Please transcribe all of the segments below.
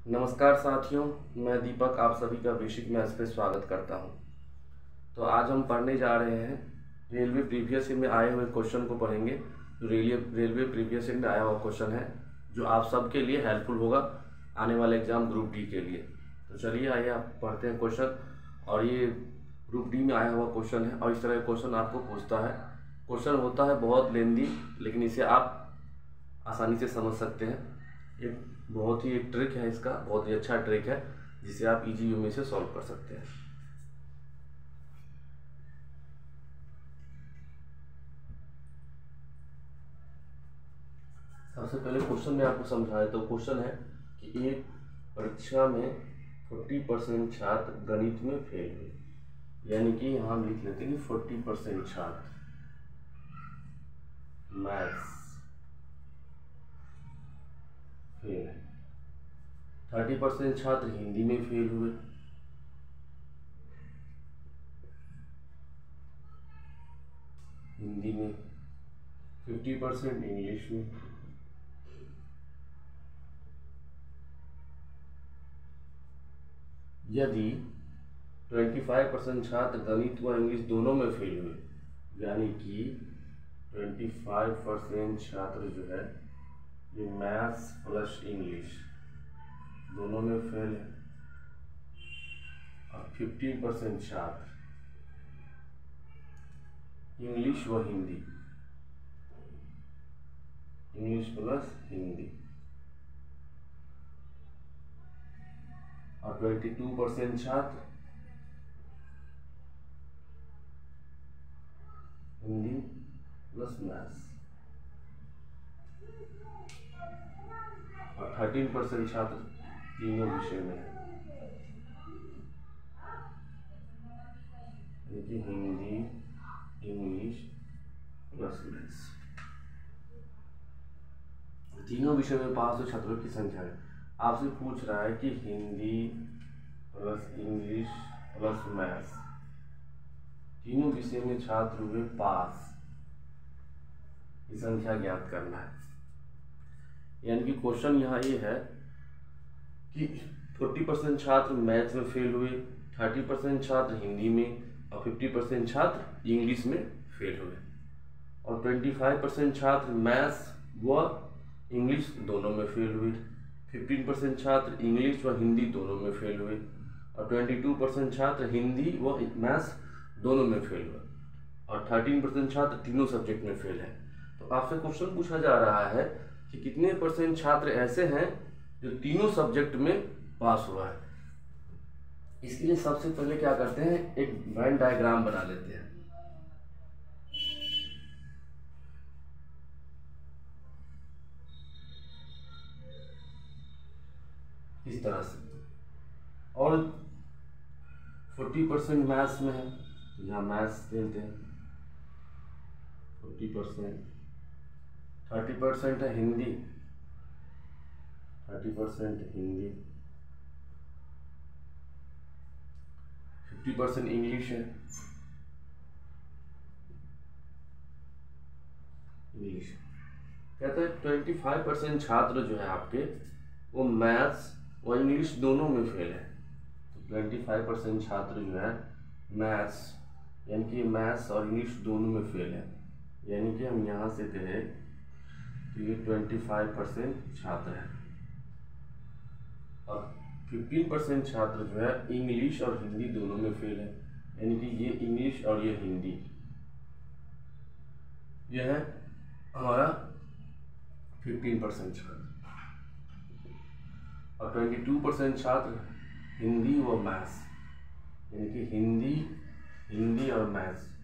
नमस्कार साथियों, मैं दीपक आप सभी का बेसिक मैथ्स पे स्वागत करता हूं। तो आज हम पढ़ने जा रहे हैं रेलवे प्रीवियस ईयर में आए हुए क्वेश्चन को पढ़ेंगे। जो रेलवे प्रीवियस ईयर में आया हुआ क्वेश्चन है जो आप सबके लिए हेल्पफुल होगा आने वाले एग्जाम ग्रुप डी के लिए। तो चलिए आइए आप पढ़ते हैं क्वेश्चन। और ये ग्रुप डी में आया हुआ क्वेश्चन है और इस तरह का क्वेश्चन आपको पूछता है। क्वेश्चन होता है बहुत लेंदी, लेकिन इसे आप आसानी से समझ सकते हैं। एक बहुत ही एक ट्रिक है, इसका बहुत ही अच्छा ट्रिक है जिसे आप इजी वे में से सॉल्व कर सकते हैं। सबसे पहले क्वेश्चन में आपको समझाए तो क्वेश्चन है कि एक परीक्षा में 40% छात्र गणित में फेल हुए, यानी कि यहाँ हम लिख लेते हैं 40% छात्र मैथ्स फेल है। 30% छात्र हिंदी में फेल हुए, हिंदी में 50% इंग्लिश में, यदि 25% छात्र गणित व इंग्लिश दोनों में फेल हुए, यानी कि 25% छात्र जो है ये मैथ्स प्लस इंग्लिश दोनों में फेल है और 15% छात्र इंग्लिश व हिंदी, इंग्लिश प्लस हिंदी, और 22% छात्र हिंदी प्लस मैथ्स, और 13% छात्र तीनों विषय में है, यानी कि हिंदी इंग्लिश प्लस मैथ्स। तीनों विषय में पास हुए छात्रों की संख्या है। आपसे पूछ रहा है कि Hindi plus English plus maths तीनों विषय में छात्र हुए पास, की संख्या ज्ञात करना है। यानी कि क्वेश्चन यहाँ ये है कि 40% छात्र मैथ्स में फेल हुए, 30% छात्र हिंदी में और 50% छात्र इंग्लिश में फेल हुए, और 25% छात्र मैथ्स व इंग्लिश दोनों में फेल हुए, 15% छात्र इंग्लिश व हिंदी दोनों में फेल हुए, और 22% छात्र हिंदी व मैथ्स दोनों में फेल हुए, और 13% छात्र तीनों सब्जेक्ट में फेल है। तो आपसे क्वेश्चन पूछा जा रहा है कि कितने % छात्र ऐसे हैं जो तीनों सब्जेक्ट में पास हुआ है। इसके लिए सबसे पहले क्या करते हैं, एक वेन डायग्राम बना लेते हैं। इस तरह से, और 40% मैथ्स में है तो यहाँ मैथ्स देते हैं 40%, 30% है हिंदी, 30% हिंदी, 50% इंग्लिश है, इंग्लिश। कहते हैं 25% छात्र जो है आपके वो मैथ्स और इंग्लिश दोनों में फेल है। तो 25% छात्र जो है मैथ्स, यानी कि मैथ्स और इंग्लिश दोनों में फेल है, यानी कि हम यहाँ से कहें तो ये 25% छात्र है, और 15% छात्र जो है इंग्लिश और हिंदी दोनों में फेल है, यानी कि ये इंग्लिश और ये हिंदी, यह है हमारा 15% छात्र, और 22% छात्र हिंदी व मैथ्स, यानी कि हिंदी और मैथ्स,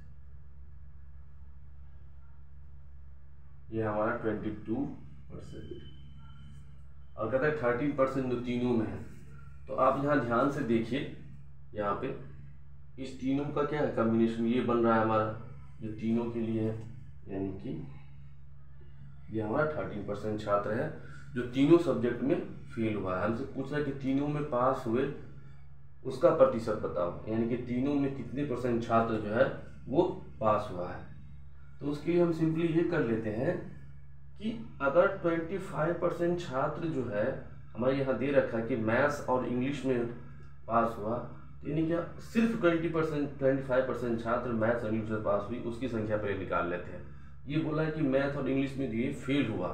ये हमारा 22%। और कहता है 13% जो तीनों में है। तो आप यहाँ ध्यान से देखिए, यहाँ पे इस तीनों का क्या है कॉम्बिनेशन, ये बन रहा है हमारा जो तीनों के लिए है, यानी कि ये हमारा 13% छात्र है जो तीनों सब्जेक्ट में फेल हुआ है। हमसे पूछ रहा है कि तीनों में पास हुए उसका प्रतिशत बताओ, यानी कि तीनों में कितने % छात्र जो है वो पास हुआ है। तो उसके लिए हम सिंपली ये कर लेते हैं कि अगर 25% छात्र जो है हमारे यहाँ दे रखा है कि मैथ्स और इंग्लिश में पास हुआ, यानी क्या सिर्फ 25% छात्र मैथ्स और इंग्लिश में पास हुई, उसकी संख्या पहले निकाल लेते हैं। ये बोला है कि मैथ और इंग्लिश में ये फेल हुआ,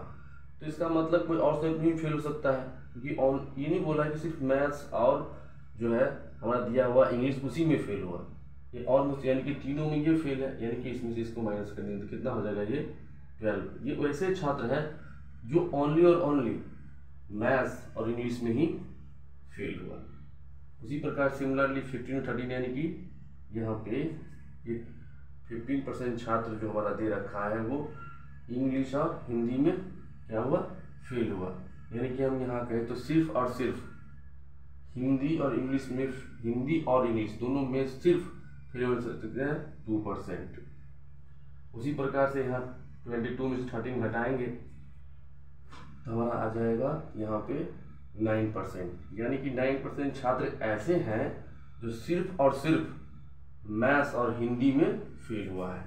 तो इसका मतलब कोई और सब्जेक्ट नहीं फेल हो सकता है, क्योंकि ये नहीं बोला है कि सिर्फ मैथ्स और जो है हमारा दिया हुआ इंग्लिश उसी में फेल हुआ, ये ऑलमोस्ट यानी कि तीनों में ये फेल है, यानी कि इसमें से इसको माइनस कर देंगे तो कितना हो जाएगा ये 12। ये वैसे छात्र हैं जो ओनली और ओनली मैथ्स और इंग्लिश में ही फेल हुआ। उसी प्रकार सिमिलरली 15 13 यानी कि यहाँ पे ये 15% छात्र जो हमारा दे रखा है वो इंग्लिश और हिंदी में क्या हुआ, फेल हुआ। यानी कि हम यहाँ कहें तो सिर्फ और सिर्फ हिंदी और इंग्लिश में, हिंदी और इंग्लिश दोनों में सिर्फ फेल हो सकते हैं 2%। उसी प्रकार से यहाँ 22 में से 13 घटाएंगे तो हमारा आ जाएगा यहाँ पे 9%, यानी कि 9% छात्र ऐसे हैं जो सिर्फ और सिर्फ मैथ्स और हिंदी में फेल हुआ है।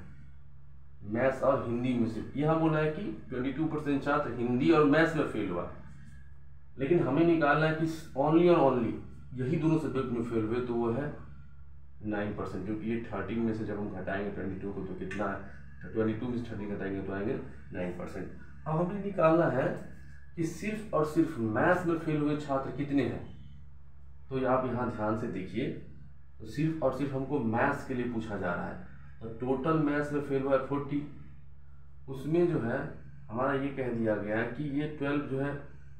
मैथ्स और हिंदी में सिर्फ, यहाँ बोला है कि 22% छात्र हिंदी और मैथ्स में फेल हुआ, लेकिन हमें निकालना है कि ओनली और ओनली यही दोनों सब्जेक्ट में फेल हुए, तो वो है 9%, क्योंकि ये 13 में से जब हम घटाएंगे 22 को तो कितना है, 22 में से 13 घटाएंगे तो आएंगे 9%। अब हमें निकालना है कि सिर्फ और सिर्फ मैथ्स में फेल हुए छात्र कितने हैं। तो आप यहाँ ध्यान से देखिए, तो सिर्फ और सिर्फ हमको मैथ्स के लिए पूछा जा रहा है, तो टोटल मैथ्स में फेल हुआ है 40, उसमें जो है हमारा ये कह दिया गया है कि ये 12 जो है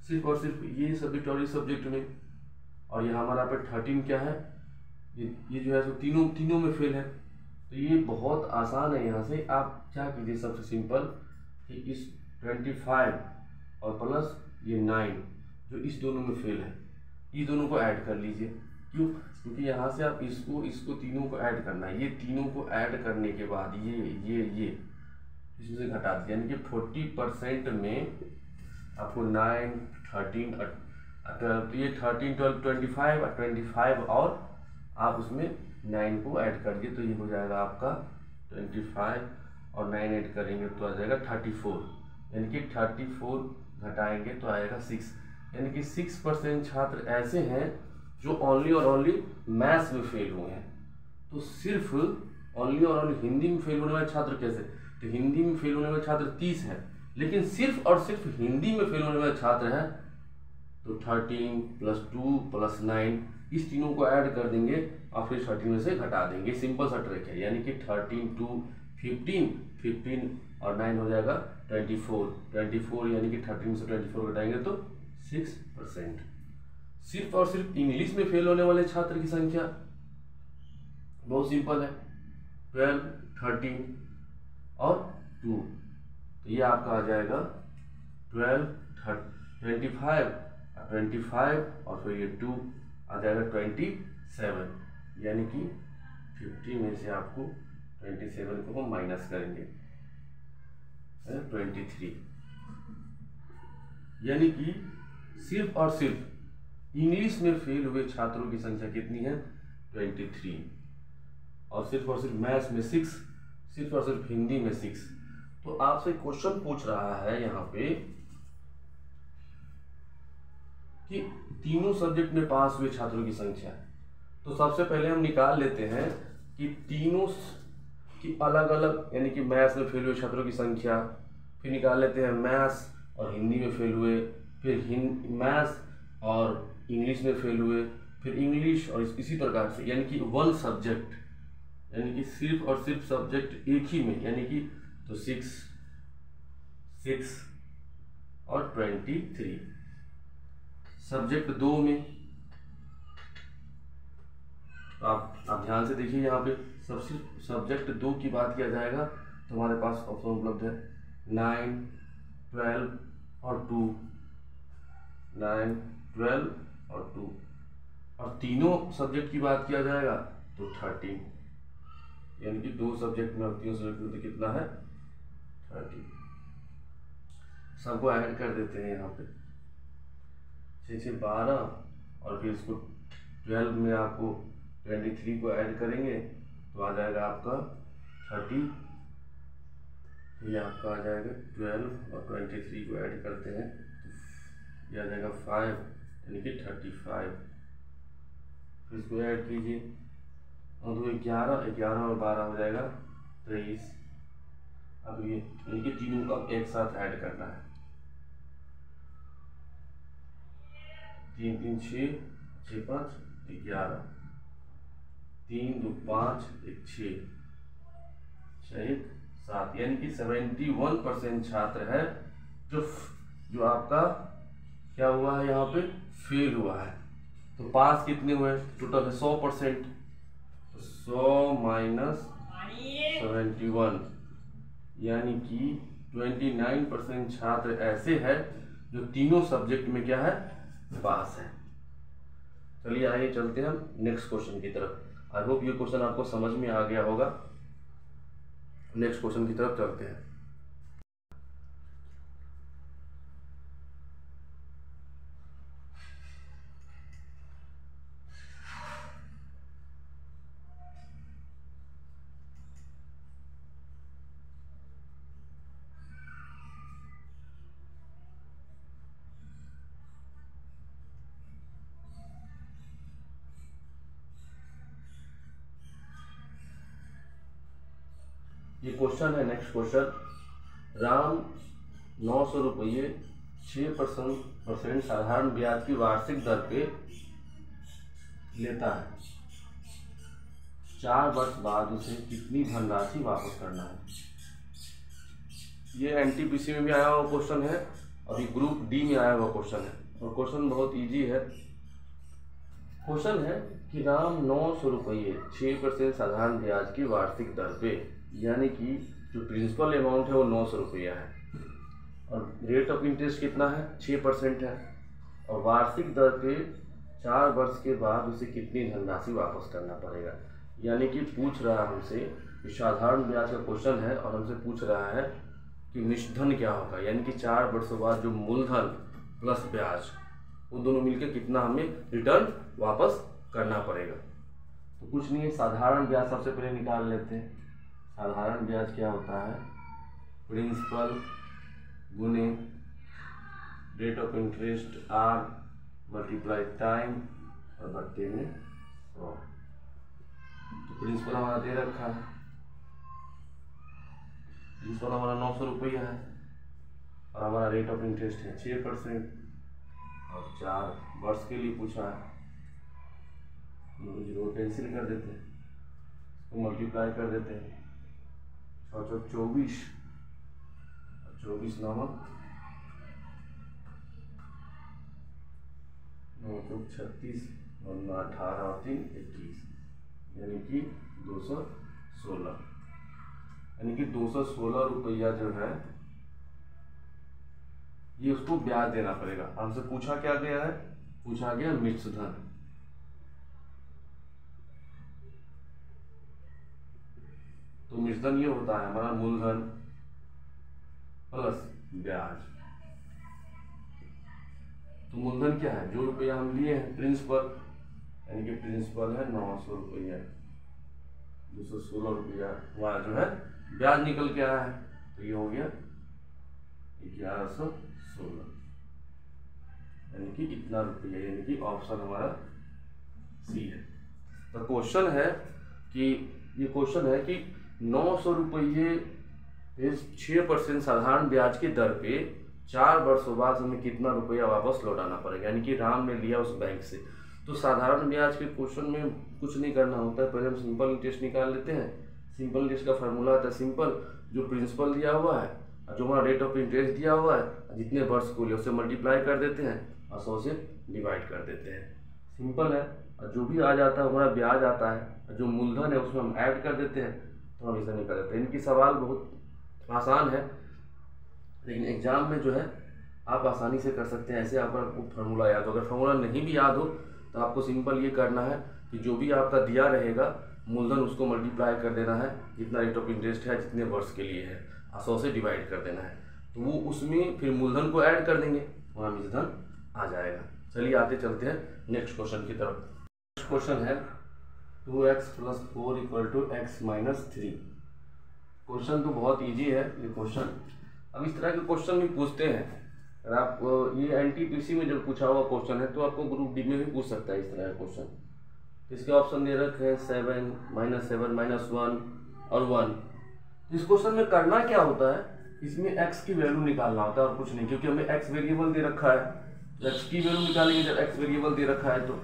सिर्फ और सिर्फ ये सब्जेक्ट और इस सब्जेक्ट में, और यहाँ हमारा पे 13 क्या है, ये जो है सो तीनों में फेल है। तो ये बहुत आसान है। यहाँ से आप क्या कीजिए, सबसे सिंपल कि इस 25 और प्लस ये 9 जो इस दोनों में फेल है, ये दोनों को ऐड कर लीजिए। क्यों? क्योंकि यहाँ से आप इसको तीनों को ऐड करना है, ये तीनों को ऐड करने के बाद ये इसमें से घटा दिया, यानी कि 40% में आपको 9 13 12, ये 13 12 25 और 25 और आप उसमें 9 को ऐड कर दिए, तो ये हो जाएगा आपका 25 और 9 ऐड करेंगे तो आ जाएगा 34, यानी कि 34 घटाएंगे तो आएगा 6, यानी कि 6% छात्र ऐसे हैं जो ओनली और ओनली मैथ्स में फेल हुए हैं। तो सिर्फ ओनली और ओनली हिंदी में फेल होने वाले छात्र कैसे, तो हिंदी में फेल होने वाले छात्र 30 हैं, लेकिन सिर्फ और सिर्फ हिंदी में फेल होने वाले छात्र हैं तो 13 + 2 + 9 इस तीनों को ऐड कर देंगे और फिर 13 में से घटा देंगे। सिंपल सा ट्रिक है, यानी कि 13 2 15 और 9 हो जाएगा 24 यानी कि 13 से 24 घटाएंगे तो 6%। सिर्फ और सिर्फ इंग्लिश में फेल होने वाले छात्र की संख्या बहुत सिंपल है, 12 13 और 2, तो ये आपका आ जाएगा 12 25 और फिर ये 2 आ जाएगा 27, यानी कि 50 में से आपको 27 को हम माइनस करेंगे 23, यानी कि सिर्फ और सिर्फ इंग्लिश में फेल हुए छात्रों की संख्या कितनी है 23, और सिर्फ मैथ्स में 6, सिर्फ और सिर्फ हिंदी में 6। तो आपसे क्वेश्चन पूछ रहा है यहाँ पे कि तीनों सब्जेक्ट में पास हुए छात्रों की संख्या, तो सबसे पहले हम निकाल लेते हैं कि तीनों की अलग अलग, यानी कि मैथ्स में फेल हुए छात्रों की संख्या, फिर निकाल लेते हैं मैथ्स और हिंदी में फेल हुए, फिर मैथ्स और इंग्लिश में फेल हुए, फिर इंग्लिश और इसी प्रकार से, यानी कि वन सब्जेक्ट, यानी कि सिर्फ और सिर्फ सब्जेक्ट एक ही में, यानी कि तो 6 और 23 सब्जेक्ट 2 में। तो आप ध्यान से देखिए, यहाँ पे सबसे सब्जेक्ट 2 की बात किया जाएगा तो हमारे पास ऑप्शन उपलब्ध है 9 12 और 2, 9 12 और 2, और तीनों सब्जेक्ट की बात किया जाएगा तो 13, यानी कि 2 सब्जेक्ट में और 3 सब्जेक्ट में कितना है 30। सबको ऐड कर देते हैं, यहाँ पे 6 12 और फिर इसको 12 में आपको 23 को ऐड करेंगे तो आ जाएगा आपका 30, ये आपका आ जाएगा 12 और 23 को ऐड करते हैं तो ये आ जाएगा 5 यानी कि 35। फिर इसको ऐड कीजिए, और 2 11, 11 और 12 हो जाएगा 23। अब ये यानी कि तीनों का एक साथ ऐड करना है। 3 3 6, 6 5 11, 3 2 5 1 6, 7, यानी कि 71% छात्र है जो आपका क्या हुआ है, यहाँ पे फेल हुआ है। तो पास कितने हुए, टोटल है 100%, 100 माइनस 71, यानी कि 29% छात्र ऐसे हैं जो तीनों सब्जेक्ट में क्या है, पास है। चलिए आइए चलते हैं हम नेक्स्ट क्वेश्चन की तरफ। आई होप ये क्वेश्चन आपको समझ में आ गया होगा। नेक्स्ट क्वेश्चन की तरफ चलते हैं। ये क्वेश्चन है, नेक्स्ट क्वेश्चन। राम 900 रुपये 6% साधारण ब्याज की वार्षिक दर पे लेता है। 4 वर्ष बाद उसे कितनी धनराशि वापस करना है। ये NTPC में भी आया हुआ क्वेश्चन है और ये ग्रुप डी में आया हुआ क्वेश्चन है, और क्वेश्चन बहुत इजी है। क्वेश्चन है कि राम 900 रुपये 6% साधारण ब्याज की वार्षिक दर पे, यानी कि जो प्रिंसिपल अमाउंट है वो 900 रुपया है, और रेट ऑफ इंटरेस्ट कितना है, 6% है, और वार्षिक दर पे 4 वर्ष के बाद उसे कितनी धनराशि वापस करना पड़ेगा। यानी कि पूछ रहा है हमसे, साधारण ब्याज का क्वेश्चन है और हमसे पूछ रहा है कि निश्धन क्या होगा, यानी कि 4 वर्षों बाद जो मूलधन प्लस ब्याज वो दोनों मिलकर कितना हमें रिटर्न वापस करना पड़ेगा। तो कुछ नहीं है, साधारण ब्याज सबसे पहले निकाल लेते हैं। साधारण ब्याज क्या होता है, प्रिंसिपल गुने rate of interest R multiply time और बट्टे में 100। तो प्रिंसिपल हमारा दे रखा है, प्रिंसिपल हमारा 900 रुपया है, और हमारा रेट ऑफ इंटरेस्ट है 6%, और 4 वर्ष के लिए पूछा है। जीरो कैंसिल कर देते हैं, इसको मल्टीप्लाई कर देते हैं, 24 नामक 36 और 18 और 3 21, यानी कि 216, यानी कि 216 रुपया जो है ये उसको ब्याज देना पड़ेगा। हमसे पूछा क्या गया है, पूछा गया मिश्र धन। तो मिश्र धन ये होता है हमारा मूलधन प्लस ब्याज। तो मूलधन क्या है, जो रुपया हम लिए हैं प्रिंसिपल, यानी कि प्रिंसिपल है 900 रुपया, 216 रुपया, वहाँ जो है ब्याज निकल के आया है, तो ये हो गया 1116, यानी कि इतना रुपया, यानी कि ऑप्शन हमारा सी है। तो क्वेश्चन है कि ये क्वेश्चन है कि 900 रुपये 6% साधारण ब्याज की दर पे 4 वर्षों बाद हमें कितना रुपया वापस लौटाना पड़ेगा, यानी कि राम ने लिया उस बैंक से। तो साधारण ब्याज के क्वेश्चन में कुछ नहीं करना होता है, पहले हम सिंपल इंटरेस्ट निकाल लेते हैं। सिंपल इंटरेस्ट का फार्मूला आता है सिंपल, जो प्रिंसिपल दिया हुआ है और जो हमारा रेट ऑफ इंटरेस्ट दिया हुआ है, जितने वर्ष को लिए उससे मल्टीप्लाई कर देते हैं और 100 से डिवाइड कर देते हैं। सिंपल है, और जो भी आ जाता है हमारा ब्याज आता है, और जो मूलधन है उसमें हम ऐड कर देते हैं, तो हम इसे निकाल देते हैं। इनकी सवाल बहुत आसान है, लेकिन एग्जाम में जो है आप आसानी से कर सकते हैं। ऐसे आपको फार्मूला याद हो, अगर फार्मूला नहीं भी याद हो तो आपको सिंपल ये करना है कि जो भी आपका दिया रहेगा मूलधन उसको मल्टीप्लाई कर देना है, जितना रेट ऑफ इंटरेस्ट है जितने वर्ष के लिए है, 100 से डिवाइड कर देना है, तो वो उसमें फिर मूलधन को ऐड कर देंगे, वहाँ मिश्रधन आ जाएगा। चलिए आते चलते हैं नेक्स्ट क्वेश्चन की तरफ। नेक्स्ट क्वेश्चन है 2x + 4 = x - 3। क्वेश्चन तो बहुत ईजी है ये क्वेश्चन। अब इस तरह के क्वेश्चन भी पूछते हैं अगर आप ये एनटीपीसी में जब पूछा हुआ क्वेश्चन है तो आपको ग्रुप डी में भी पूछ सकता है इस तरह का क्वेश्चन। इसके ऑप्शन दे रखे हैं 7, -7, -1 और 1। इस क्वेश्चन में करना क्या होता है, इसमें x की वैल्यू निकालना होता है और कुछ नहीं, क्योंकि हमें x वेरिएबल दे रखा है, x की वैल्यू निकालेंगे जब x वेरिएबल दे रखा है तो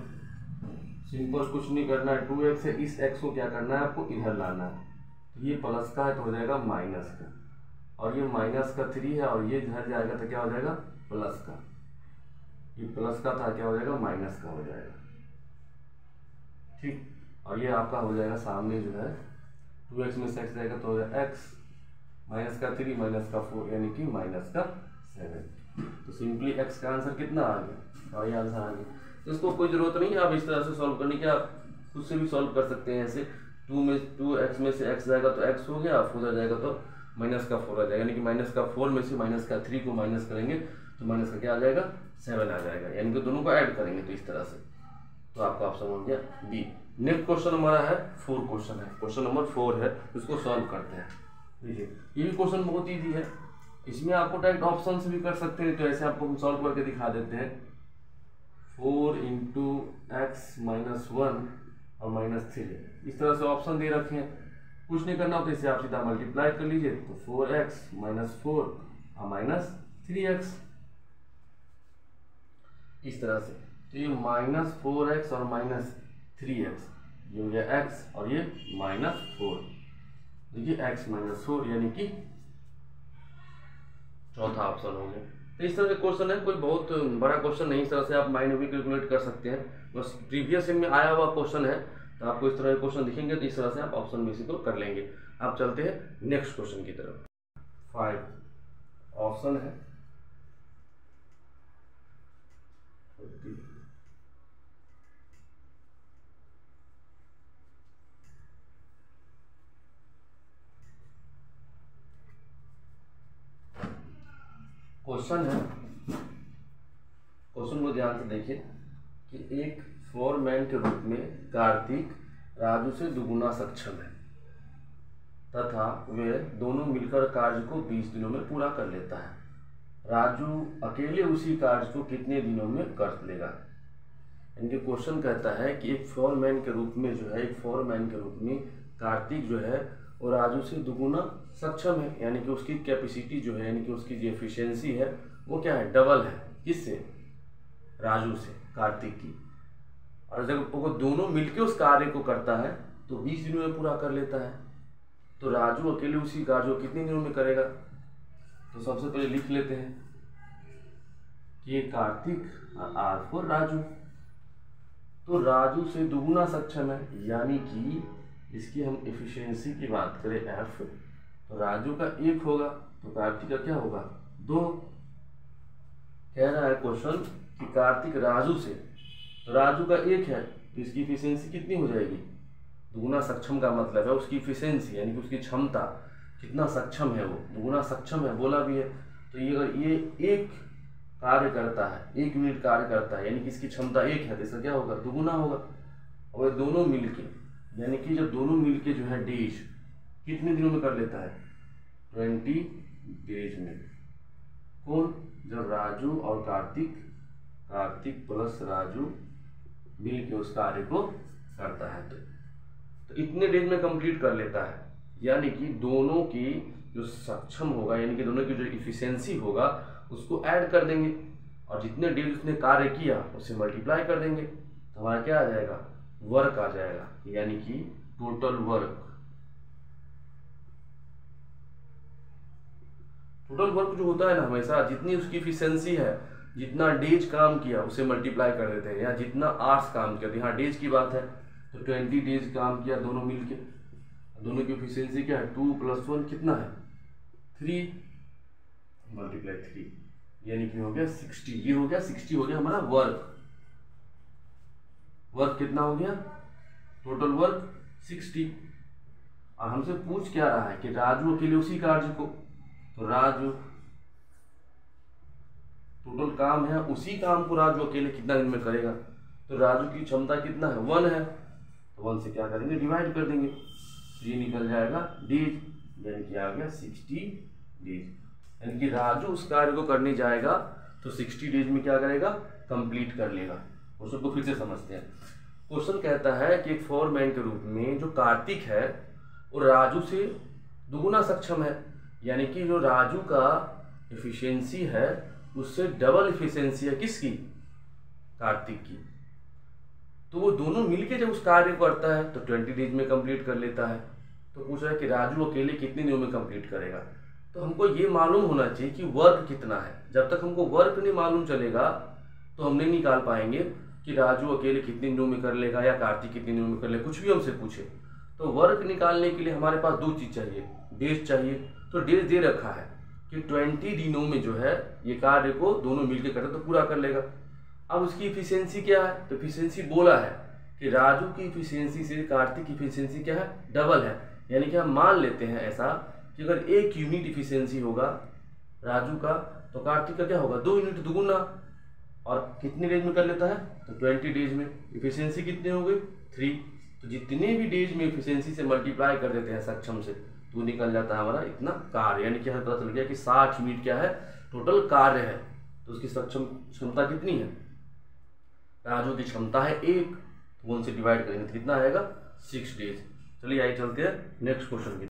सिंपल कुछ नहीं करना है, 2x है, इस x को क्या करना है आपको इधर लाना है, तो ये प्लस का है तो हो जाएगा माइनस का, और ये -3 है और ये इधर जाएगा तो क्या हो जाएगा प्लस का, ये प्लस का था क्या हो जाएगा माइनस का हो जाएगा, ठीक। और ये आपका हो जाएगा सामने जो है 2x में से x जाएगा तो हो जाएगा x -3 -4 यानी कि -7। तो सिंपली x का आंसर कितना आ गया, और ये आंसर आ गया। तो इसको कोई जरूरत नहीं है आप इस तरह से सॉल्व करने की, आप खुद से भी सॉल्व कर सकते हैं। ऐसे 2x में से x जाएगा तो x हो गया, 4 जाएगा तो -4 आ जाएगा, यानी कि -4 में से -3 को माइनस करेंगे तो माइनस का क्या आ जाएगा 7 आ जाएगा, यानी कि दोनों को ऐड करेंगे तो इस तरह से। तो आपका ऑप्शन हो गया बी। नेक्स्ट क्वेश्चन हमारा है 4 क्वेश्चन है, क्वेश्चन नंबर 4 है, इसको सॉल्व करते हैं। देखिए ये भी क्वेश्चन बहुत ईजी है, इसमें आपको डायरेक्ट ऑप्शन से भी कर सकते हैं, तो ऐसे आपको हम सॉल्व करके दिखा देते हैं। 4 × x - 1 और -3 इस तरह से ऑप्शन दे रखे हैं, कुछ नहीं करना तो इसे आप सीधा मल्टीप्लाई कर लीजिए, तो 4x - 4 और -3x इस तरह से। तो ये -4x और -3x, ये हो गया x और ये -4, देखिए x - 4 यानी कि चौथा ऑप्शन हो गया। तो इस तरह के क्वेश्चन है, कोई बहुत बड़ा क्वेश्चन नहीं, इस तरह से आप माइंड में भी कैलकुलेट कर सकते हैं, बस प्रीवियस में आया हुआ क्वेश्चन है, तो आपको इस तरह के क्वेश्चन दिखेंगे तो इस तरह से आप ऑप्शन में इसी को कर लेंगे। आप चलते हैं नेक्स्ट क्वेश्चन की तरफ। 5 ऑप्शन है, क्वेश्चन है, क्वेश्चन को ध्यान से देखिए कि एक फोरमैन के रूप में कार्तिक राजू से दुगुना सक्षम है तथा वे दोनों मिलकर कार्य को 20 दिनों में पूरा कर लेता है। राजू अकेले उसी कार्य को कितने दिनों में कर लेगा। इनके क्वेश्चन कहता है कि एक फोरमैन के रूप में जो है, एक फोरमैन के रूप में कार्तिक जो है वो राजू से दुगुना सक्षम है, यानी कि उसकी कैपेसिटी जो है, यानी कि उसकी जो एफिशिएंसी है वो क्या है, डबल है। किससे, राजू से, कार्तिक की। और जब वो दोनों मिलके उस कार्य को करता है तो 20 दिनों में पूरा कर लेता है। तो राजू अकेले उसी कार्य को कितने दिनों में करेगा, तो सबसे पहले लिख लेते हैं कि ये कार्तिक और R फॉर राजू। तो राजू से दुगुना सक्षम है, यानी कि इसकी हम एफिशिएंसी की बात करें F, तो राजू का 1 होगा तो कार्तिक का क्या होगा 2। कह रहा है क्वेश्चन कि कार्तिक राजू से, तो राजू का 1 है तो इसकी एफिशिएंसी कितनी हो जाएगी, दुगुना सक्षम का मतलब है उसकी एफिशिएंसी, यानी कि उसकी क्षमता कितना सक्षम है, वो दुगुना सक्षम है बोला भी है। तो ये एक कार्य करता है, 1 यूनिट कार्य करता है, यानी कि इसकी क्षमता 1 है तो इसका क्या होगा दुगुना होगा। और दोनों मिलके, यानी कि जब दोनों मिलके जो है डेज कितने दिनों में कर लेता है 20 डेज में। कौन, जब राजू और कार्तिक प्लस राजू मिलके उस कार्य को करता है तो इतने डेज में कंप्लीट कर लेता है। यानी कि दोनों की जो सक्षम होगा, यानी कि दोनों की जो इफिशियंसी होगा उसको ऐड कर देंगे और जितने डेज उसने कार्य किया उसे मल्टीप्लाई कर देंगे तो हमारा क्या आ जाएगा, वर्क आ जाएगा, यानी कि टोटल वर्क। टोटल वर्क जो होता है ना, हमेशा जितनी उसकी इफिशियंसी है, जितना डेज काम किया उसे मल्टीप्लाई कर देते हैं, या जितना आवर्स काम किया, तो यहाँ डेज की बात है तो 20 डेज काम किया दोनों मिलके, दोनों की इफिशियंसी क्या है 2 + 1 कितना है 3 × 3, यानी कि हो गया 60। ये हो गया 60 हो गया हमारा वर्क। वर्क कितना हो गया, टोटल वर्क 60। और हमसे पूछ क्या रहा है कि राजू अकेले उसी कार्य को, तो राजू टोटल काम है, उसी काम को राजू अकेले कितना दिन में करेगा, तो राजू की क्षमता कितना है 1 है, तो 1 से क्या करेंगे डिवाइड कर देंगे, ये निकल जाएगा डेज, यानी कि आ गया 60 डेज। यानी कि राजू उस कार्य को करने जाएगा तो 60 डेज में क्या करेगा, कंप्लीट कर लेगा। क्वेश्चन को फिर से समझते हैं। क्वेश्चन कहता है कि एक फोरमैन के रूप में जो कार्तिक है वो राजू से दुगुना सक्षम है, यानी कि जो राजू का एफिशिएंसी है उससे डबल एफिशिएंसी है किसकी, कार्तिक की। तो वो दोनों मिलके जब उस कार्य को करता है तो 20 डेज में कंप्लीट कर लेता है। तो पूछ रहा है कि राजू अकेले कितने दिनों में कंप्लीट करेगा। तो हमको ये मालूम होना चाहिए कि वर्क कितना है। जब तक हमको वर्क नहीं मालूम चलेगा तो हम नहीं निकाल पाएंगे कि राजू अकेले कितने दिनों में कर लेगा या कार्तिक कितने दिनों में कर लेगा, कुछ भी हमसे पूछे। तो वर्क निकालने के लिए हमारे पास दो चीज़ चाहिए, डेज चाहिए। तो डेज दे रखा है कि 20 दिनों में जो है ये कार्य को दोनों मिलकर करते तो पूरा कर लेगा। अब उसकी इफिशियंसी क्या है, तो इफिशियंसी बोला है कि राजू की इफिशियंसी से कार्तिक की इफिशियंसी क्या है, डबल है। यानी कि हम मान लेते हैं ऐसा कि अगर 1 यूनिट इफिशियंसी होगा राजू का तो कार्तिक का क्या होगा, 2 यूनिट दुगुना। और कितने डेज में कर लेता है, तो 20 डेज में। इफिशियंसी कितने हो गए, 3। तो जितने भी डेज में इफिशियंसी से मल्टीप्लाई कर देते हैं सक्षम से तो निकल जाता है हमारा इतना कार्य। यानी कि हमें पता चल गया कि 60 यूनिट क्या है, टोटल कार्य है। तो उसकी सक्षम क्षमता कितनी है, राजू की क्षमता है 1, तो उनसे डिवाइड करेंगे तो कितना आएगा, 6 डेज। चलिए आइए चलते हैं नेक्स्ट क्वेश्चन की।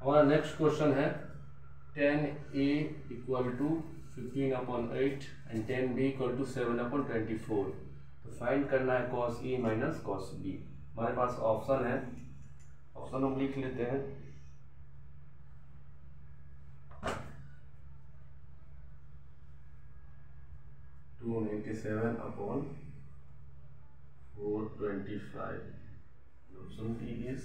हमारा नेक्स्ट क्वेश्चन है 10a equal to 15/8 and 10b equal to 7/24। तो फाइंड करना है cos a minus cos b। हमारे पास ऑप्शन है, ऑप्शन हम लिख लेते हैं। Two 97/425। Option B is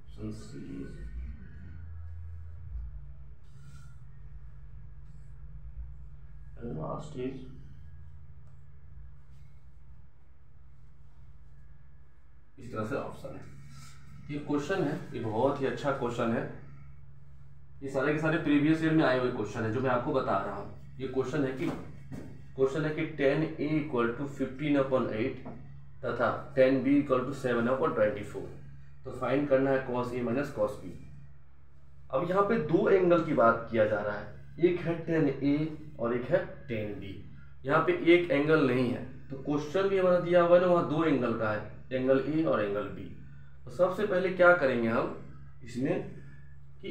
option C is and last is इस तरह से ऑप्शन है। ये क्वेश्चन है, ये बहुत ही अच्छा क्वेश्चन है। ये सारे के सारे प्रीवियस ईयर में आए हुए क्वेश्चन है जो मैं आपको बता रहा हूँ। ये क्वेश्चन है कि 10a इक्वल टू 15/8 तथा 10b इक्वल टू 7/24। तो फाइंड करना है cos a minus cos b। अब यहाँ पे दो एंगल की बात किया जा रहा है, एक है 10a और एक है 10b। यहाँ पे एक एंगल नहीं है, तो क्वेश्चन भी हमारा दिया हुआ है ना, वहाँ दो एंगल का है, एंगल ए और एंगल बी। तो सबसे पहले क्या करेंगे हम इसमें कि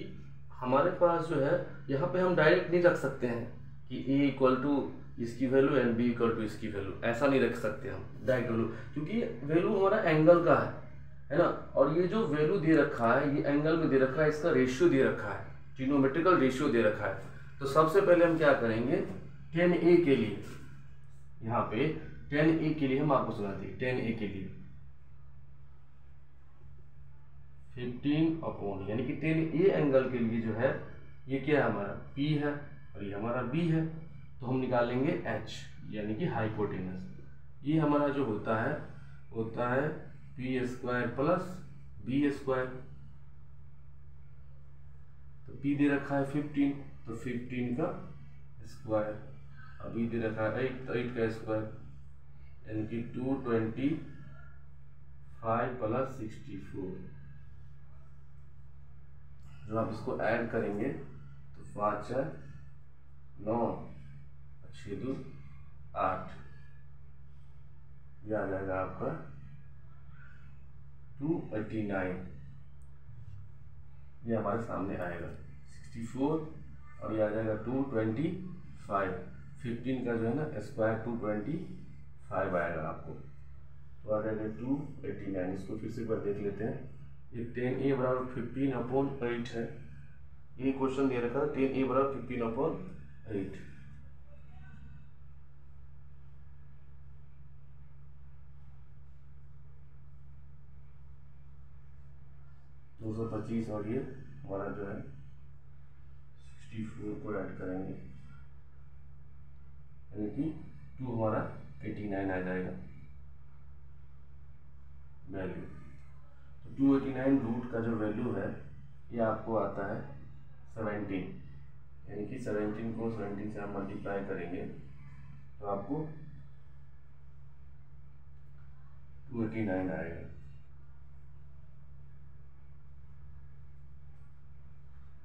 हमारे पास जो है यहाँ पे हम डायरेक्ट नहीं रख सकते हैं कि a इक्वल टू इसकी value and b equal to इसकी वैल्यू, ऐसा नहीं रख सकते हम डायरेक्ट वैल्यू, क्योंकि वैल्यू हमारा एंगल का है ना। और ये जो वैल्यू दे रखा है ये एंगल में दे रखा है, इसका रेशियो दे रखा है, ट्रिग्नोमेट्रिकल रेशियो दे रखा है। तो सबसे पहले हम क्या करेंगे 10a के लिए, यहाँ पे 10a के लिए हम आपको सुनाते हैं 10a के लिए 15 यानी कि 10a एंगल के लिए जो है ये क्या है हमारा P है और ये हमारा B है। तो हम निकालेंगे H यानी कि हाइपोटेनस। ये हमारा जो होता है P² प्लस B²। तो P दे रखा है 15, तो 15 का स्क्वायर, और B दे रखा है 8, तो 8 का स्क्वायर, यानी कि 225 प्लस 64। जो आप इसको ऐड करेंगे तो 5 है 9, 6 2 8, यह आ जाएगा आपका 289। ये हमारे सामने आएगा 64 और ये आ जाएगा 225। 15 का जो है ना स्क्वायर 225 आएगा आपको, तो आ जाएगा 289। इसको फिर से एक बार देख लेते हैं। ये 10a बराबर 15/8 है। ये क्वेश्चन दे रखा है 10a बराबर 15/8। दो 225 और ये हमारा जो है 64 को ऐड करेंगे, यानी कि 2 हमारा 89 आ जाएगा वैल्यू। तो 289 रूट का जो वैल्यू है ये आपको आता है 17, यानी कि 17 को 17 से हम मल्टीप्लाई करेंगे तो आपको 289 आएगा।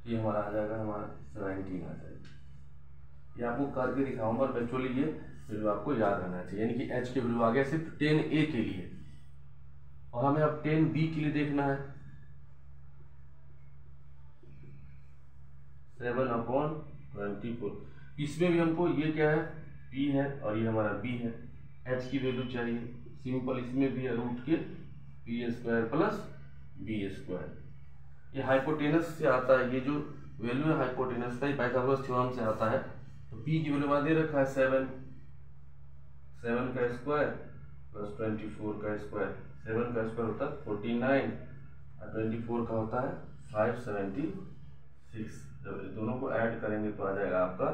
ये हमारा आ जाएगा, हमारा 17 आ जाएगा। ये आपको करके दिखाऊंगा, और एक्चुअली ये वैल्यू आपको याद रहना चाहिए, यानी कि एच के वैल्यू आ गया सिर्फ 10A के लिए, और हमें अब 10B के लिए देखना है। 7/24, इसमें भी हमको ये क्या है, P है और ये हमारा B है, H की वैल्यू चाहिए। सिंपल इसमें भी है रूट के P² प्लस B²। ये हाइपोटेनस से आता है, ये जो वैल्यू है हाइपोटेनस का, पाइथागोरस थ्योरम से आता है। तो P की वैल्यू वहाँ दे रखा है 7 का स्क्वायर प्लस 24 का स्क्वायर। 7 का स्क्वायर होता है 49 और 24 का होता है 576। जब दोनों को ऐड करेंगे तो आ जाएगा आपका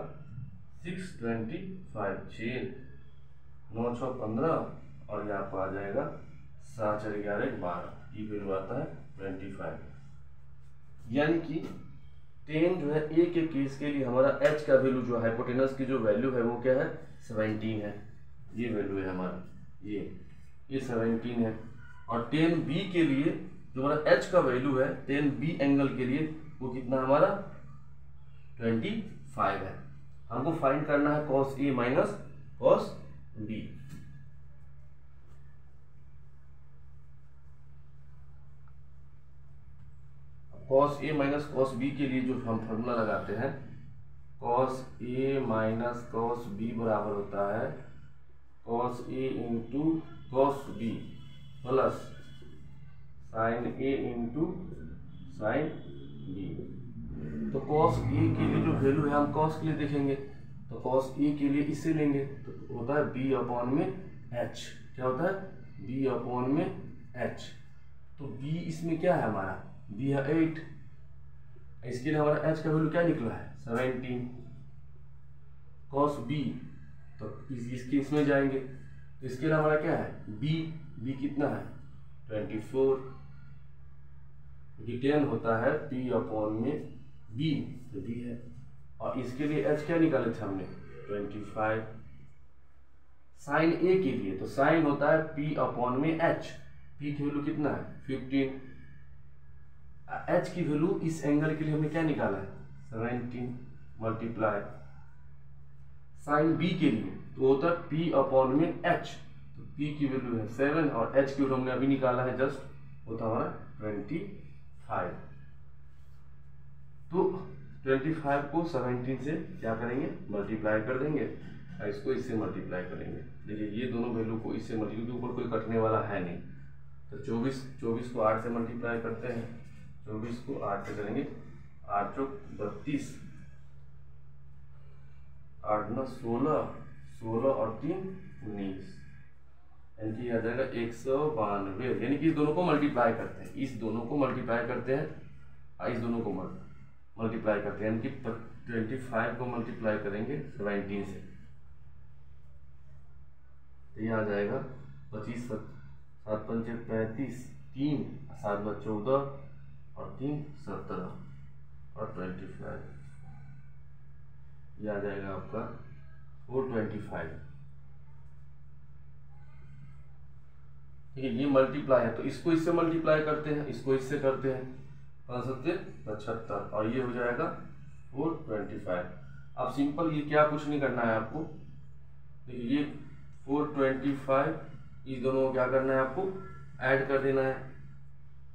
625, 6 9 6 15, और ये आपको आ जाएगा 7 4 11 12, ये वैल्यू आता है 25। यानी कि 10 जो है ए के केस के लिए हमारा एच का वैल्यू जो हाइपोटेनस की जो वैल्यू है वो क्या है, 17 है। ये वैल्यू है हमारा, ये 17 है। और 10B के लिए जो हमारा एच का वैल्यू है 10B एंगल के लिए वो कितना हमारा 25 है। हमको फाइंड करना है cos A minus cos B। cos A minus cos B के लिए जो हम फॉर्मूला लगाते हैं, cos A minus cos B बराबर होता है cos A into cos B plus sin A into sin B। तो cos A के लिए जो वैल्यू है हम cos के लिए देखेंगे, तो cos A के लिए इससे लेंगे तो होता है B/H। क्या होता है, B/H। तो B इसमें क्या है हमारा, B है 8, इसके लिए हमारा H का वैल्यू क्या निकला है 17। cos B तो इसके इसमें जाएंगे, तो इसके लिए हमारा क्या है B कितना है 24, क्योंकि 10 होता है P/B, तो B है। और इसके लिए H क्या निकाले थे हमने 25। साइन A के लिए तो साइन होता है P/H, P की वैल्यू कितना है 15, H की वैल्यू इस एंगल के लिए हमने क्या निकाला है 17 मल्टीप्लाई साइन B के लिए तो होता है P/H। तो P की वैल्यू है 7 और H की वैल्यू हमने अभी निकाला है जस्ट, होता हमारा 25। तो 25 को 17 से क्या करेंगे मल्टीप्लाई कर देंगे, और इसको इससे मल्टीप्लाई करेंगे। देखिए ये दोनों वैल्यू को इससे मल्टीप्लाई के ऊपर कोई कटने वाला है नहीं, तो 24 को 8 से मल्टीप्लाई करते हैं, 24 को 8 से करेंगे, 8 चौक 32, 8 9 16, 16 और 3 19, यानी कि आ जाएगा 192। यानी कि इस दोनों को मल्टीप्लाई करते हैं, इस दोनों को मल्टीप्लाई करते हैं और इस दोनों को मल्टीप्लाई करते हैं, यानी कि 25 को मल्टीप्लाई करेंगे 17 से, तो ये आ जाएगा 25 7 5 35, 3 7 2 14 और 3 17 और 25, ये आ जाएगा आपका 425। ठीक है, ये मल्टीप्लाई है तो इसको इससे मल्टीप्लाई करते हैं, इसको इससे करते हैं, 75 और ये हो जाएगा 425। अब सिंपल ये क्या कुछ नहीं करना है आपको, देखिए ये 425 इस दोनों को क्या करना है आपको ऐड कर देना है,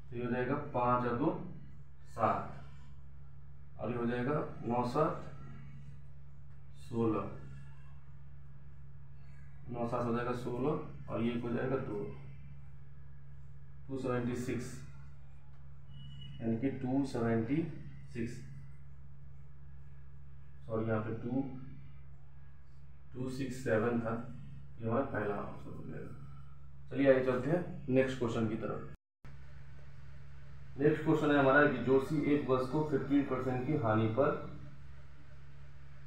तो ये हो जाएगा 5 और 2 7 और ये हो जाएगा 9 7 16, 9 7 हो जाएगा 16 और ये हो जाएगा 276, यानी कि 276, सॉरी यहाँ पे 267 था, ये हमारा पहला ऑप्शन हो जाएगा। चलिए आगे चलते हैं नेक्स्ट क्वेश्चन की तरफ। नेक्स्ट क्वेश्चन है हमारा कि जोशी एक बस को 15% की हानि पर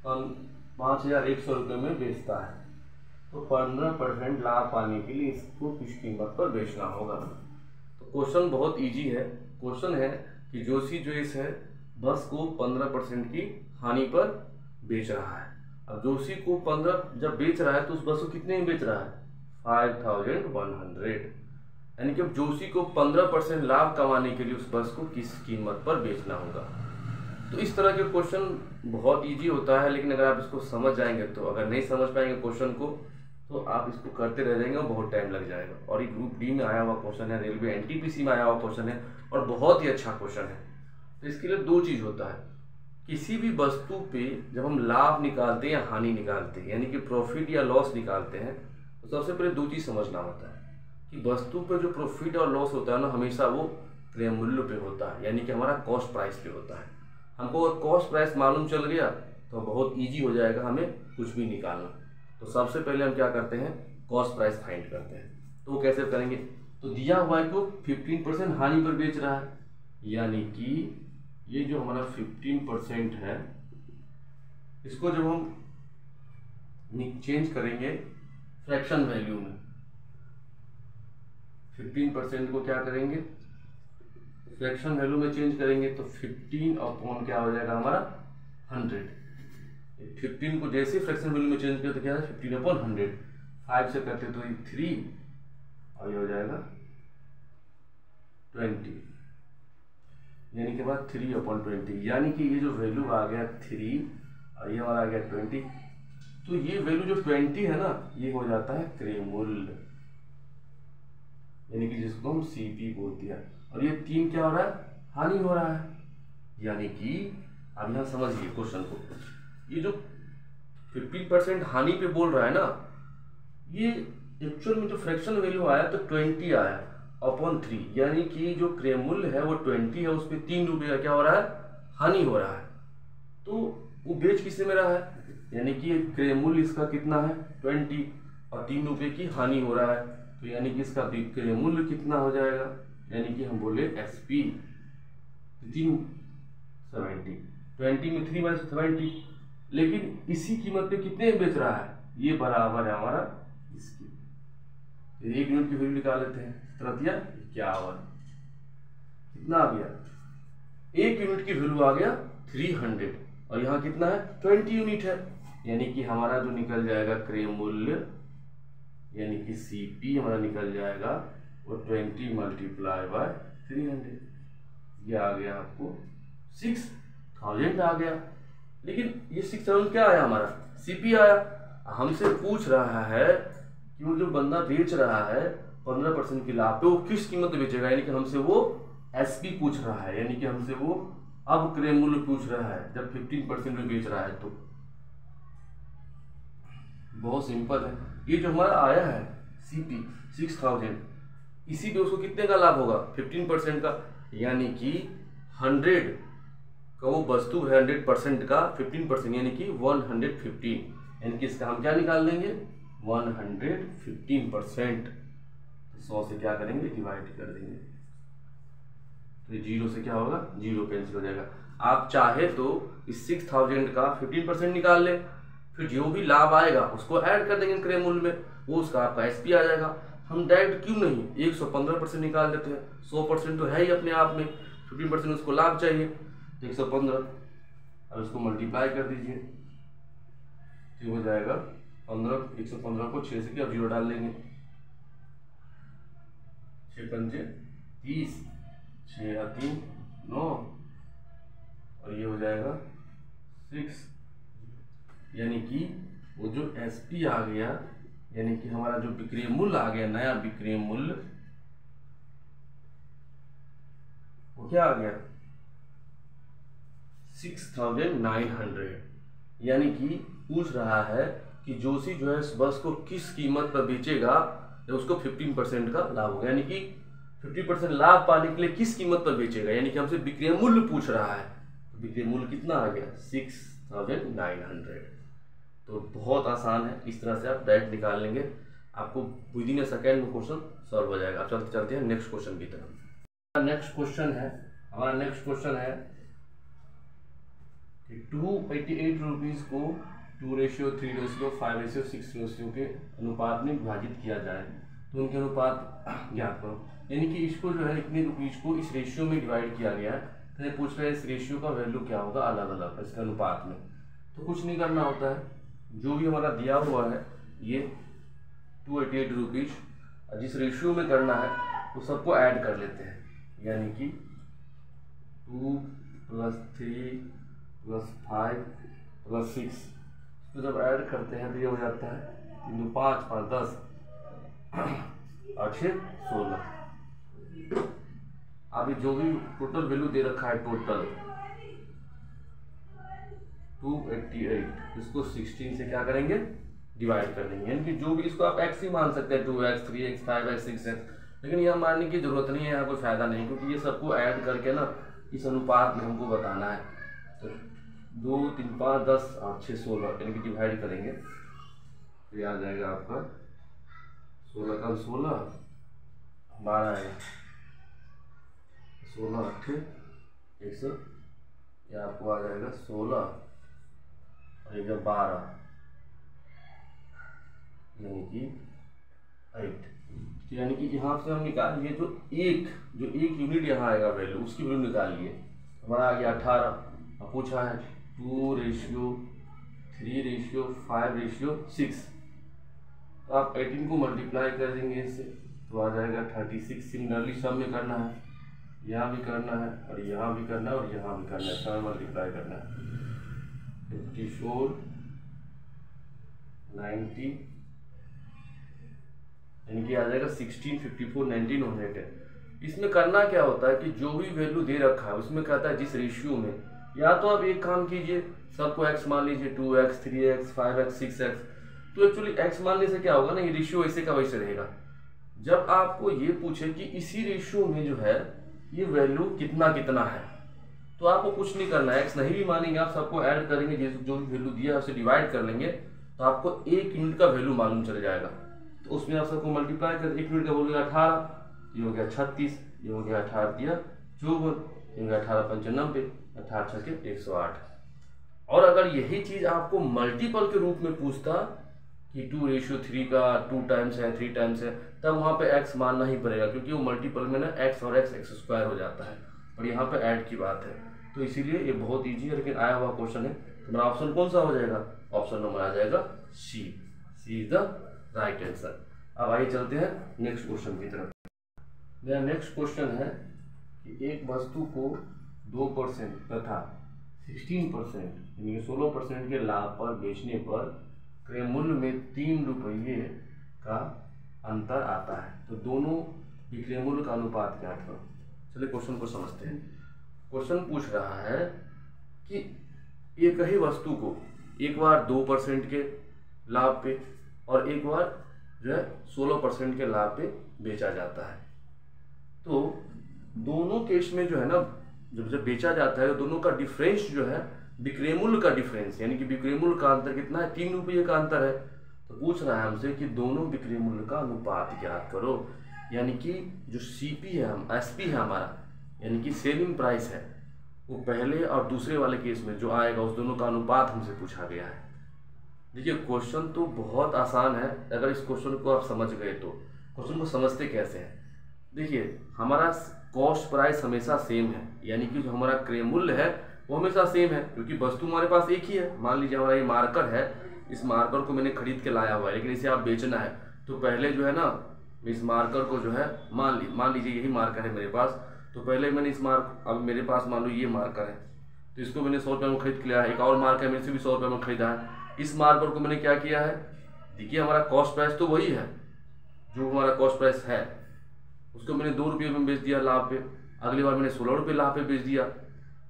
5100 रुपये में बेचता है, तो 15% लाभ पाने के लिए इसको किस कीमत पर बेचना होगा। तो क्वेश्चन बहुत इजी है। क्वेश्चन है कि जोशी जो इस है बस को 15% की हानि पर बेच रहा है। अब जोशी को 15 जब बेच रहा है तो उस बस को कितने में बेच रहा है 5100, यानी कि अब जोशी को 15% लाभ कमाने के लिए उस बस को किस कीमत पर बेचना होगा। तो इस तरह के क्वेश्चन बहुत इजी होता है, लेकिन अगर आप इसको समझ जाएंगे तो, अगर नहीं समझ पाएंगे क्वेश्चन को तो आप इसको करते रह जाएंगे और बहुत टाइम लग जाएगा। और ये ग्रुप डी में आया हुआ क्वेश्चन है, रेलवे एनटीपीसी में आया हुआ क्वेश्चन है और बहुत ही अच्छा क्वेश्चन है। तो इसके लिए दो चीज़ होता है, किसी भी वस्तु पे जब हम लाभ निकालते हैं या हानि निकालते हैं, यानी कि प्रॉफिट या लॉस निकालते हैं, तो सबसे पहले दो चीज़ समझना होता है कि वस्तु पे जो प्रॉफिट और लॉस होता है ना, हमेशा वो क्रय मूल्य पे होता है, यानी कि हमारा कॉस्ट प्राइस पे होता है। हमको अगर कॉस्ट प्राइस मालूम चल गया तो बहुत ईजी हो जाएगा हमें कुछ भी निकालना। तो सबसे पहले हम क्या करते हैं, कॉस्ट प्राइस फाइंड करते हैं। तो वो कैसे करेंगे, तो दिया हुआ है कि 15% हानि पर बेच रहा है, यानी कि ये जो हमारा 15% है, इसको जब हम चेंज करेंगे फ्रैक्शन वैल्यू में, 15% को क्या करेंगे, फ्रैक्शन वैल्यू में चेंज करेंगे, तो 15 अपॉन क्या हो जाएगा हमारा 100। 15 को जैसे फ्रैक्शन वैल्यू में चेंज करते तो क्या है 15 अपॉन 100, 5 से करते तो ये 3 और ये हो जाएगा 20, यानी कि बाद 3 अपॉन 20, यानी कि ये जो वैल्यू आ गया 3 और ये हमारा आ गया 20, तो ये वैल्यू जो 20 है ना, ये हो जाता है क्रय मूल्य, यानी कि जिसको हम सीपी बोलते हैं। और ये 3 क्या हो रहा है, हानि हो रहा है, यानी कि अब यहाँ समझिए क्वेश्चन को, ये जो 15% हानि पे बोल रहा है ना, ये एक्चुअल में जो फ्रैक्शन वैल्यू आया तो 20 आया अपॉन 3, यानी कि जो क्रय मूल्य है वो 20 है, उस पर 3 रुपये का क्या हो रहा है, हानि हो रहा है। तो वो बेच किससे में रहा है, यानी कि क्रय मूल्य इसका कितना है 20 और 3 रुपये की हानि हो रहा है, तो यानी कि इसका क्रय मूल्य कितना हो जाएगा, यानी कि हम बोले एसपी 370, 20 में 3 माइनस 70, लेकिन इसी कीमत पे कितने बेच रहा है, ये बराबर है हमारा इसकी। तो 1 यूनिट की वैल्यू निकाल लेते हैं, 51, कितना आ गया, 1 यूनिट की वैल्यू आ गया 300 और यहाँ कितना है 20 यूनिट है, यानी कि हमारा जो निकल जाएगा क्रय मूल्य, यानी कि सीपी हमारा निकल जाएगा वो 20 मल्टीप्लाई बाय 300, ये आ गया आपको 6000 आ गया। लेकिन ये 6000 क्या आया, हमारा सीपी आया। हमसे पूछ रहा है कि वो जो बंदा बेच रहा है 15% की लाभ पे वो किस कीमत पे बेचेगा, यानी कि हमसे वो एसपी पूछ रहा है, यानी कि हमसे वो अब क्रय मूल्य पूछ रहा है जब 15% में बेच रहा है। तो बहुत सिंपल है, ये जो हमारा आया है सीपी 6000, इसी पे उसको कितने का लाभ होगा 15% का, यानी कि 100 का वो वस्तु है 100% का 15%, यानी कि 115, यानी कि इसका हम क्या निकाल देंगे 115%, 100 से क्या करेंगे डिवाइड कर देंगे, तो 0 से क्या होगा 0 कैंसिल हो जाएगा। आप चाहे तो इस 6000 का 15% निकाल ले, फिर जो भी लाभ आएगा उसको ऐड कर देंगे क्रय मूल्य में, वो उसका आपका एसपी आ जाएगा। हम डायरेक्ट क्यों नहीं 115% निकाल देते हैं, 100% तो है ही अपने आप में, 15% उसको लाभ चाहिए, तो 115 और उसको मल्टीप्लाई कर दीजिए, तो हो जाएगा 15, 115 को 6 से क्या 0 डाल लेंगे, 6 पंजे 30, 6 या 3 9 और ये हो जाएगा 6, यानी कि वो जो एसपी आ गया, यानी कि हमारा जो विक्रय मूल्य आ गया, नया विक्रय मूल्य, वो क्या आ गया 6900, यानी कि पूछ रहा है कि जोशी जो है इस बस को किस कीमत पर बेचेगा जब उसको 15% का लाभ होगा, यानी कि 50% लाभ पाने के लिए किस कीमत पर बेचेगा, यानी कि हमसे विक्रय मूल्य पूछ रहा है। तो विक्रय मूल्य कितना आ गया 6900। तो बहुत आसान है, इस तरह से आप डायरेक्ट निकाल लेंगे, आपको विद इन ए सेकेंड में क्वेश्चन सॉल्व हो जाएगा। आप चलते हैं नेक्स्ट क्वेश्चन की तरफ। नेक्स्ट क्वेश्चन है हमारा, नेक्स्ट क्वेश्चन है 288 रुपीज़ को 2:3:5:6 के अनुपात में विभाजित किया जाए तो उनके अनुपात ज्ञात करो। यानी कि इसको जो है इतने रुपीज़ को इस रेशियो में डिवाइड किया गया है, तो ये पूछ रहा है इस रेशियो का वैल्यू क्या होगा अलग अलग इसके अनुपात में। तो कुछ नहीं करना होता है, जो भी हमारा दिया हुआ है ये 288 रुपीज़, जिस रेशियो में करना है वो सबको ऐड कर लेते हैं, यानी कि 2 + 3 +5 +6, तो जब ऐड करते हैं तो ये हो जाता है 3 2 5 5 10 और 6 16। अभी जो भी टोटल वैल्यू दे रखा है टोटल 288, इसको 16 से क्या करेंगे डिवाइड कर देंगे, यानी कि जो भी इसको आप x ही मान सकते हैं 2x 3x 5x 6x, लेकिन यह मानने की जरूरत नहीं है, यहाँ कोई फायदा नहीं, क्योंकि ये सबको ऐड करके ना इस अनुपात में हमको बताना है। तो 2 3 5 10 और 6 16 यानी कि डिवाइड करेंगे तो ये आ जाएगा आपका 16 का 16 12 है 16 8 100, ये आपको आ जाएगा 16 और 12 यानी कि 8। तो यानी कि यहाँ से हम निकाल लिए जो एक यूनिट यहाँ आएगा वैल्यू, उसकी वैल्यू निकाल लिए, हमारा आ गया 18। अब पूछा है 2:3:5:6, तो आप 18 को मल्टीप्लाई कर देंगे इससे तो आ जाएगा 36। सिमिलरली सब में करना है, यहाँ भी करना है और यहाँ भी करना है और यहाँ भी करना है, सब मल्टीप्लाई करना है। 54 90 यानी कि आ जाएगा 16 54 19 100 है। इसमें करना क्या होता है कि जो भी वैल्यू दे रखा है उसमें कहता है जिस रेशियो में, या तो आप एक काम कीजिए सबको x मान लीजिए 2x 3x 5x 6x, तो एक्चुअली x मानने से क्या होगा ना, ये रेशियो ऐसे का वैसे रहेगा। जब आपको ये पूछे कि इसी रेशियो में जो है ये वैल्यू कितना कितना है, तो आपको कुछ नहीं करना है, x नहीं भी मानेंगे, आप सबको ऐड करेंगे, जो भी वैल्यू दिया है उसे डिवाइड कर लेंगे, तो आपको 1 यूनिट का वैल्यू मालूम चल जाएगा। तो उसमें आप सबको मल्टीप्लाई कर 1 यूनिट का बोलेगा 18, ये हो गया 36, ये हो गया 18 दिया 54, ये हो गया 18 × 5 90, 18 × 6 108। और अगर यही चीज आपको मल्टीपल के रूप में पूछता कि 2:3 का 2 टाइम्स है 3 टाइम्स है, तब वहाँ पे x मानना ही पड़ेगा, क्योंकि वो मल्टीपल में ना x और x² हो जाता है, और यहाँ पे ऐड की बात है, तो इसीलिए ये बहुत ईजी है। लेकिन आया हुआ क्वेश्चन है, हमारा ऑप्शन कौन सा हो जाएगा, ऑप्शन नंबर आ जाएगा सी इज द राइट आंसर। अब आइए चलते हैं नेक्स्ट क्वेश्चन की तरफ। मेरा नेक्स्ट क्वेश्चन है कि एक वस्तु को 2% तथा 16% यानी 16% के लाभ पर बेचने पर क्रय मूल्य में 3 रुपये का अंतर आता है, तो दोनों विक्रय मूल्य का अनुपात क्या था। चलिए क्वेश्चन को समझते हैं। क्वेश्चन पूछ रहा है कि एक ही वस्तु को एक बार 2% के लाभ पे और एक बार जो है 16% के लाभ पे बेचा जाता है, तो दोनों केस में जो है ना, जब बेचा जाता है तो दोनों का डिफरेंस जो है विक्रय मूल्य का डिफरेंस, यानी कि विक्रय मूल्य का अंतर कितना है, 3 रुपये का अंतर है। तो पूछ रहा है हमसे कि दोनों विक्रय मूल्य का अनुपात ज्ञात करो, यानी कि जो सीपी है एसपी है हमारा, यानी कि सेलिंग प्राइस है, वो पहले और दूसरे वाले केस में जो आएगा उस दोनों का अनुपात हमसे पूछा गया है। देखिए क्वेश्चन तो बहुत आसान है, अगर इस क्वेश्चन को आप समझ गए तो। क्वेश्चन को समझते कैसे हैं, देखिए हमारा कॉस्ट प्राइस हमेशा सेम है, यानी कि जो हमारा क्रय मूल्य है वो हमेशा सेम है, क्योंकि वस्तु हमारे पास एक ही है। मान लीजिए हमारा ये मार्कर है, इस मार्कर को मैंने खरीद के लाया हुआ है, लेकिन इसे आप बेचना है, तो पहले जो है ना इस मार्कर को जो है मान लीजिए यही मार्कर है मेरे पास, तो पहले मैंने अब मेरे पास मान लो ये मार्कर है, तो इसको मैंने 100 रुपये में खरीद के लिया है। एक और मार्कर है, मैंने इसे भी 100 रुपये में खरीदा है। इस मार्कर को मैंने क्या किया है, देखिए हमारा कॉस्ट प्राइस तो वही है, जो हमारा कॉस्ट प्राइस है उसको मैंने 2 रुपये में बेच दिया लाभ पे, अगली बार मैंने 16 रुपये लाभ पे बेच दिया।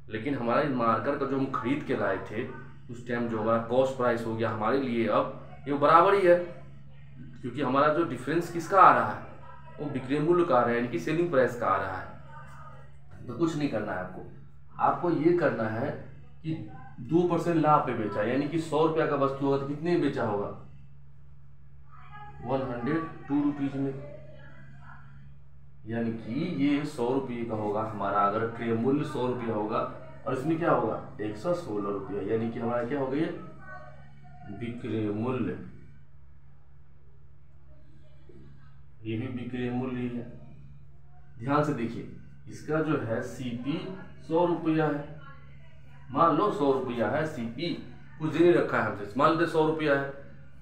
लेकिन हमारा इस मार्कर का जो हम खरीद के लाए थे उस टाइम जो हमारा कॉस्ट प्राइस हो गया हमारे लिए, अब ये बराबर ही है, क्योंकि हमारा जो डिफरेंस किसका आ रहा है, वो विक्रय मूल्य का आ रहा है, यानी कि सेलिंग प्राइस का आ रहा है। तो कुछ नहीं करना है आपको ये करना है कि 2% लाभ पे बेचा, यानी कि 100 रुपये का वस्तु होगा तो कितने में बेचा होगा, 102 रुपीज में, यानी कि ये 100 रुपये का होगा हमारा। अगर क्रय मूल्य 100 रुपया होगा और इसमें क्या होगा 116 रुपया, यानी कि हमारा क्या हो गया विक्रय मूल्य, ये भी विक्रय मूल्य ही है। ध्यान से देखिए, इसका जो है सीपी 100 रुपया है, मान लो 100 रुपया है सीपी, कुछ दे नहीं रखा है हमसे, मान लो 100 रुपया है,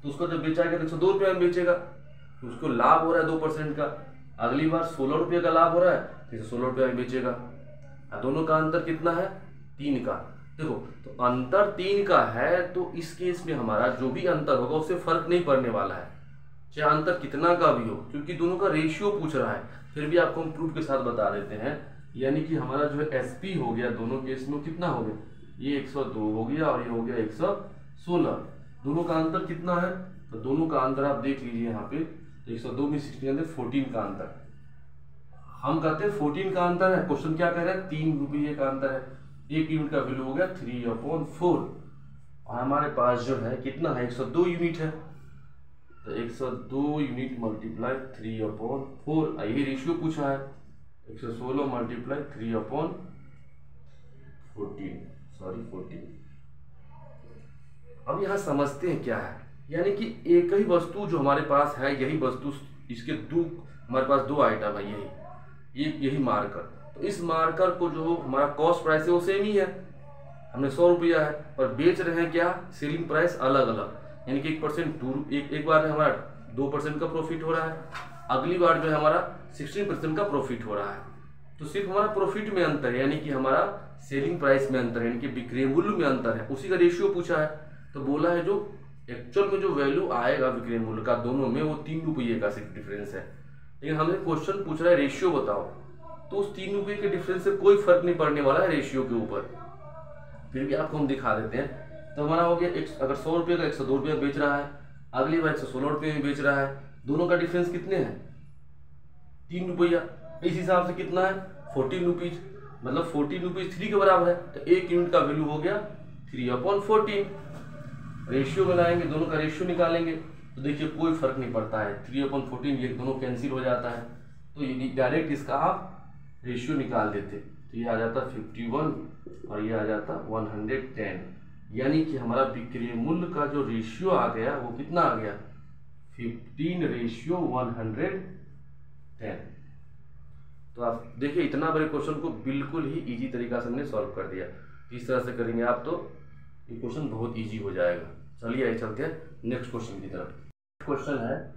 तो उसको जब बेचाएगा तो 102 रुपया में बेचेगा, तो उसको लाभ हो रहा है 2% का। अगली बार 16 रुपये का लाभ हो रहा है तो 16 रुपये में बेचेगा। दोनों का अंतर कितना है 3 का, देखो, तो अंतर 3 का है, तो इस केस में हमारा जो भी अंतर होगा उससे फर्क नहीं पड़ने वाला है, चाहे अंतर कितना का भी हो, क्योंकि दोनों का रेशियो पूछ रहा है। फिर भी आपको हम प्रूफ के साथ बता देते हैं, यानी कि हमारा जो है SP हो गया दोनों केस में कितना हो गया, ये 102 हो गया और ये हो गया 116। दोनों का अंतर कितना है, तो दोनों का अंतर आप देख लीजिए यहाँ पे, 102 में 16 अंदर 14 का अंतर, हम कहते हैं 14 का अंतर है। क्वेश्चन क्या कह रहा है, 3 रुपये का अंतर है। 1 यूनिट का वैल्यू हो गया 3/4 और हमारे पास जो है कितना है, 102 यूनिट है, तो 102 यूनिट मल्टीप्लाई 3/4, यही रेशियो पूछा है, 116 मल्टीप्लाई 3/14। अब यहाँ समझते हैं क्या है, यानी कि एक ही वस्तु जो हमारे पास है, यही वस्तु, इसके हमारे पास 2 आइटम है, यही मार्कर, तो इस मार्कर को जो हमारा कॉस्ट प्राइस है वो सेम ही है, हमने 100 रुपया है, पर बेच रहे हैं क्या, सेलिंग प्राइस अलग अलग, यानी कि 1% एक बार हमारा 2% का प्रॉफिट हो रहा है, अगली बार जो है हमारा 16% का प्रॉफिट हो रहा है। तो सिर्फ हमारा प्रॉफिट में अंतर है, यानी कि हमारा सेलिंग प्राइस में अंतर है, यानी कि विक्रय मूल्य में अंतर है, उसी का रेशियो पूछा है। तो बोला है जो एक्चुअल में जो वैल्यू आएगा विक्रय मूल्य का दोनों में, वो 3 रुपये का सिर्फ डिफरेंस है, लेकिन हमें क्वेश्चन पूछ रहा है रेशियो बताओ, तो उस 3 रुपये के डिफरेंस से कोई फर्क नहीं पड़ने वाला है रेशियो के ऊपर। फिर भी आपको हम दिखा देते हैं। तो हमारा हो गया, अगर 100 रुपये का 102 रुपये बेच रहा है, अगली बार 116 रुपये में बेच रहा है, दोनों का डिफरेंस कितने हैं, 3 रुपया। इस हिसाब से कितना है, 14 रुपीज, मतलब 14 रुपीज 3 के बराबर है, तो 1 यूनिट का वैल्यू हो गया 3/14। रेशियो बनाएंगे, दोनों का रेशियो निकालेंगे, तो देखिए कोई फर्क नहीं पड़ता है, 3/14 ये दोनों कैंसिल हो जाता है, तो ये डायरेक्ट इसका आप रेशियो निकाल देते, तो ये आ जाता 51 और ये आ जाता 110, यानी कि हमारा विक्रय मूल्य का जो रेशियो आ गया वो कितना आ गया, 15:110। तो आप देखिए इतना बड़े क्वेश्चन को बिल्कुल ही इजी तरीका से हमने सॉल्व कर दिया। इस तरह से करेंगे आप तो ये क्वेश्चन बहुत इजी हो जाएगा। चलिए आइए चलते हैं नेक्स्ट क्वेश्चन की तरफ। क्वेश्चन है,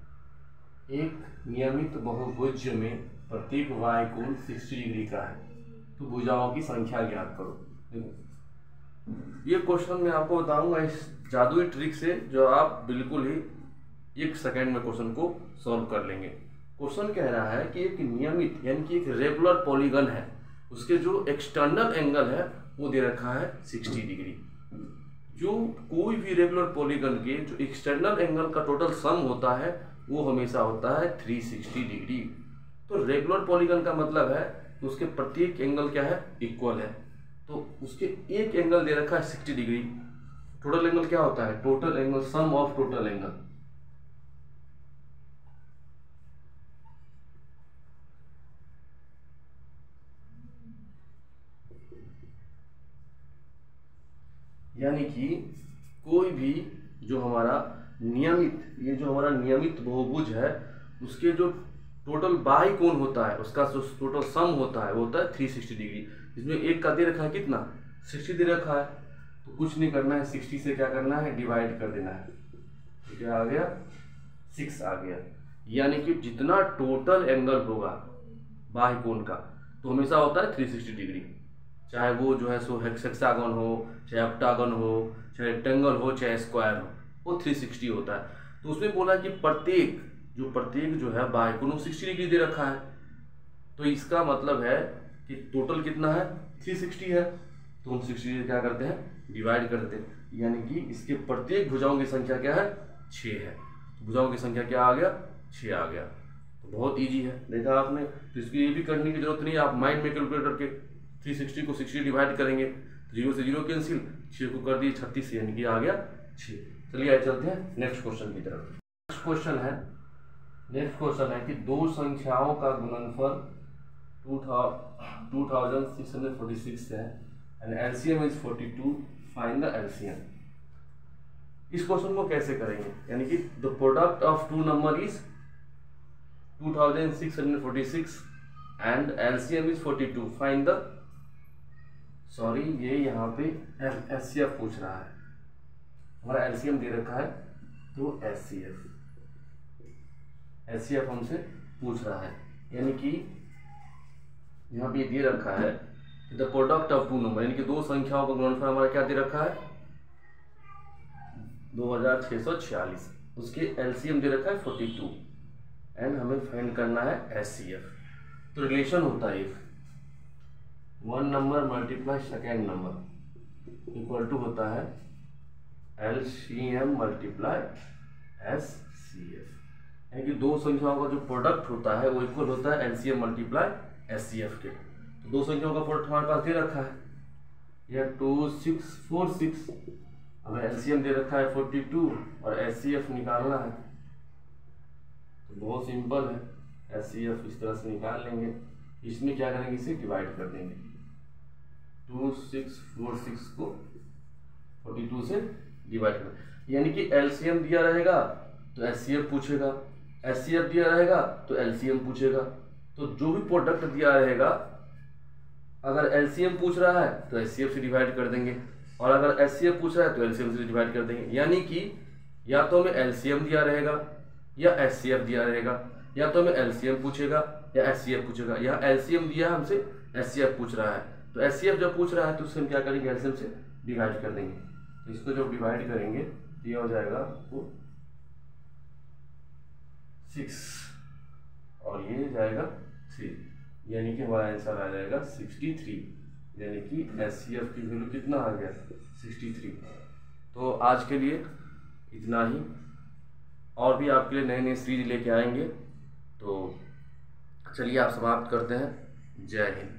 एक नियमित बहुभुज में प्रत्येक y कोण 60 डिग्री का है, तो भुजाओं की संख्या ज्ञात करो। देखो ये क्वेश्चन मैं आपको बताऊंगा इस जादुई ट्रिक से, जो आप बिल्कुल ही 1 सेकेंड में क्वेश्चन को सॉल्व कर लेंगे। क्वेश्चन कह रहा है कि एक नियमित यानी कि एक रेगुलर पॉलीगन है, उसके जो एक्सटर्नल एंगल है वो दे रखा है 60 डिग्री। जो कोई भी रेगुलर पॉलीगन के जो एक्सटर्नल एंगल का टोटल सम होता है वो हमेशा होता है 360 डिग्री। तो रेगुलर पॉलीगन का मतलब है कि उसके प्रत्येक एंगल क्या है, इक्वल है, तो उसके एक एंगल दे रखा है 60 डिग्री। टोटल एंगल क्या होता है, total angle, sum of total angle. यानी कि कोई भी जो हमारा नियमित, ये जो हमारा नियमित बहुभुज है, उसके जो टोटल बाई कोण होता है, उसका जो टोटल सम होता है वो होता है 360 डिग्री। इसमें एक का दे रखा है कितना, 60 दे रखा है, तो कुछ नहीं करना है, 60 से क्या करना है, डिवाइड कर देना है, तो क्या आ गया, 6 आ गया। यानी कि जितना टोटल एंगल होगा बाई कोण का तो हमेशा होता है 360 डिग्री, चाहे वो जो है सो हेक्सागन हो, चाहे ऑक्टागन हो, चाहे रेक्टेंगल हो, चाहे स्क्वायर हो, वो 360 होता है। तो उसमें बोला कि प्रत्येक जो है बाई कोण 60 डिग्री दे रखा है, तो इसका मतलब है कि टोटल कितना है, 360 है, तो हम 60 से क्या करते हैं, डिवाइड करते हैं, यानी कि इसके प्रत्येक भुजाओं की संख्या क्या है, 6 है। तो भुजाओं की संख्या क्या आ गया, 6 आ गया। तो बहुत ईजी है, देखा आपने। तो इसकी ये भी करने की जरूरत नहीं है, आप माइंड में कैलकुलेट करके 360 को 60 डिवाइड करेंगे, 0 से 0 कैंसिल, 6 को कर दिए 36, यानी कि आ गया 6। चलिए आइए चलते हैं नेक्स्ट क्वेश्चन की तरफ। नेक्स्ट क्वेश्चन है कि दो संख्याओं का गुणनफल 2646 है and LCM is 42, find the LCM. इस क्वेश्चन को कैसे करेंगे, यानी कि the product of two number is 2646 and LCM is 42, find the, sorry ये यहाँ पे एचसीएफ पूछ रहा है, हमारा एलसीएम दे रखा है, तो एचसीएफ हमसे पूछ रहा है, यानी कि यहाँ पे दे रखा है the product of two number, यानी कि दो संख्याओं का गुणनफल हमारा क्या दे रखा है 2646, उसके एलसीएम दे रखा है 42 एंड हमें फाइंड करना है एचसीएफ। तो रिलेशन होता है एक, one number multiply second number equal to होता है एलसीएम मल्टीप्लाई एचसीएफ, यानी कि दो संख्याओं का जो प्रोडक्ट होता है वो इक्वल होता है एलसीएम मल्टीप्लाई एचसीएफ के। तो दो संख्याओं का प्रोडक्ट हमारे पास दे रखा है, यह 2646, हमें एलसीएम दे रखा है 42 और एचसीएफ निकालना है। तो बहुत सिंपल है, एचसीएफ इस तरह से निकाल लेंगे, इसमें क्या करेंगे इसे डिवाइड कर देंगे, 2646 को 42 से डिवाइड कर, यानी कि एलसीएम दिया रहेगा तो एचसीएफ पूछेगा, एचसीएफ दिया रहेगा तो एलसीएम पूछेगा। तो जो भी प्रोडक्ट दिया रहेगा अगर एलसीएम पूछ रहा है तो एचसीएफ से डिवाइड कर देंगे, और अगर एचसीएफ पूछ रहा है तो एलसीएम से डिवाइड कर देंगे। यानी कि या तो हमें एलसीएम दिया रहेगा या एचसीएफ दिया रहेगा, या तो हमें एलसीएम पूछेगा या एचसीएफ पूछेगा। यहाँ एलसीएम दिया हमसे, एचसीएफ पूछ रहा है, तो एचसीएफ जब पूछ रहा है तो उससे हम क्या करेंगे, एलसीएम से डिवाइड कर देंगे। तो इसको जब डिवाइड करेंगे तो यह हो जाएगा आपको 6 और ये जाएगा 3, यानी कि हमारा आंसर आ जाएगा 63, यानी कि एचसीएफ की वैल्यू कितना आ गया 63। तो आज के लिए इतना ही, और भी आपके लिए नए नए सीरीज लेके आएंगे। तो चलिए आप समाप्त करते हैं। जय हिंद।